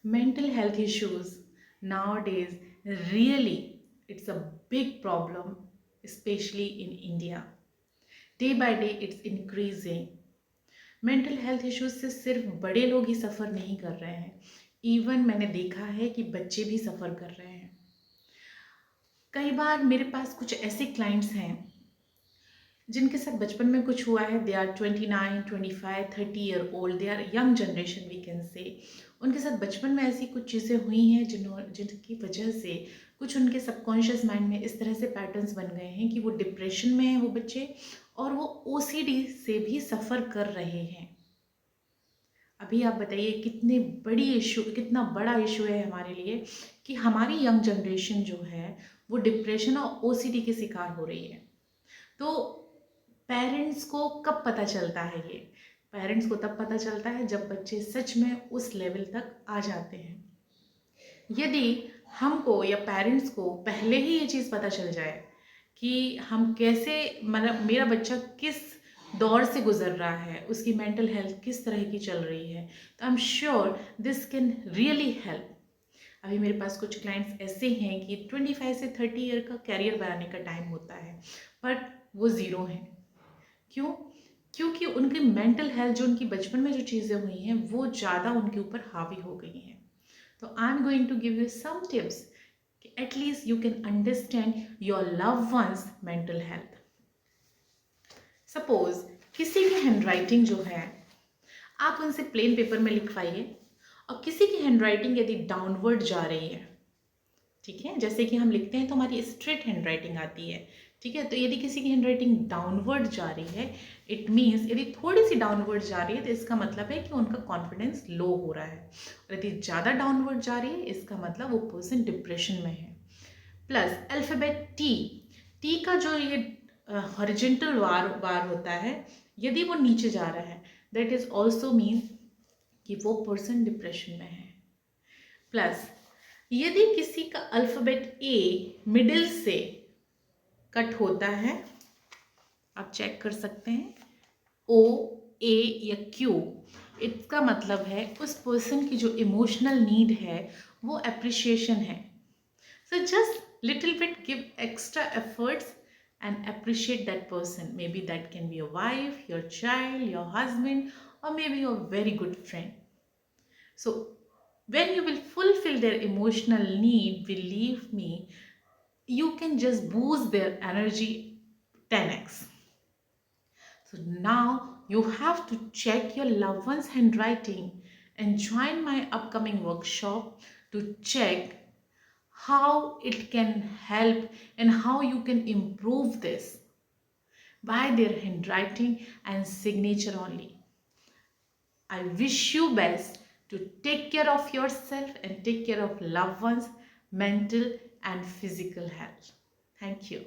Mental health issues nowadays, really, it's a big problem, especially in India. Day by day it's increasing. Mental health issues से सिर्फ बड़े लोग ही सफ़र नहीं कर रहे हैं, इवन मैंने देखा है कि बच्चे भी सफ़र कर रहे हैं। कई बार मेरे पास कुछ ऐसे क्लाइंट्स हैं जिनके साथ बचपन में कुछ हुआ है। They are 29, 25, 30 year old, they are young generation we can say. उनके साथ बचपन में ऐसी कुछ चीज़ें हुई हैं जिनकी वजह से कुछ उनके सबकॉन्शियस माइंड में इस तरह से पैटर्न्स बन गए हैं कि वो डिप्रेशन में हैं वो बच्चे, और वो ओसीडी से भी सफ़र कर रहे हैं। अभी आप बताइए कितना बड़ा इशू है हमारे लिए कि हमारी यंग जनरेशन जो है वो डिप्रेशन और ओसीडी के शिकार हो रही है। तो पेरेंट्स को कब पता चलता है ये? पेरेंट्स को तब पता चलता है जब बच्चे सच में उस लेवल तक आ जाते हैं। यदि हमको या पेरेंट्स को पहले ही ये चीज़ पता चल जाए कि हम कैसे, मतलब मेरा बच्चा किस दौर से गुजर रहा है, उसकी मेंटल हेल्थ किस तरह की चल रही है, तो I am sure this can really help. अभी मेरे पास कुछ क्लाइंट्स ऐसे हैं कि 25 से 30 ईयर का कैरियर बनाने का टाइम होता है, बट वो ज़ीरो हैं। क्यों? क्योंकि उनकी मेंटल हेल्थ, जो उनकी बचपन में जो चीज़ें हुई हैं वो ज़्यादा उनके ऊपर हावी हो गई हैं। तो I am going to give you some tips कि at least you can understand your love ones mental health. Suppose किसी की हैंडराइटिंग जो है, आप उनसे प्लेन पेपर में लिखवाइए, और किसी की हैंडराइटिंग यदि डाउनवर्ड जा रही है, ठीक है, जैसे कि हम लिखते हैं तो हमारी स्ट्रेट हैंडराइटिंग आती है, ठीक है, तो यदि किसी की हैंडराइटिंग डाउनवर्ड जा रही है, इट मीन्स यदि थोड़ी सी डाउनवर्ड जा रही है तो इसका मतलब है कि उनका कॉन्फिडेंस लो हो रहा है, और यदि ज़्यादा डाउनवर्ड जा रही है इसका मतलब वो पर्सन डिप्रेशन में है। प्लस अल्फ़ाबेट टी, टी का जो ये हॉरिजेंटल बार होता है, यदि वो नीचे जा रहा है दैट इज ऑल्सो मीन कि वो पर्सन डिप्रेशन में है। प्लस यदि किसी का अल्फ़ाबेट ए मिडिल से कट होता है, आप चेक कर सकते हैं, ओ, ए या क्यू, इसका मतलब है उस पर्सन की जो इमोशनल नीड है वो अप्रिशिएशन है। So just little bit give extra efforts and appreciate that person. Maybe that can be your wife, your child, your husband, or maybe your very good friend. So when you will fulfill their emotional need, believe me, you can just boost their energy 10x. So now you have to check your loved one's handwriting and join my upcoming workshop to check how it can help and how you can improve this by their handwriting and signature only. I wish you best to take care of yourself and take care of loved ones' mental and physical health. Thank you.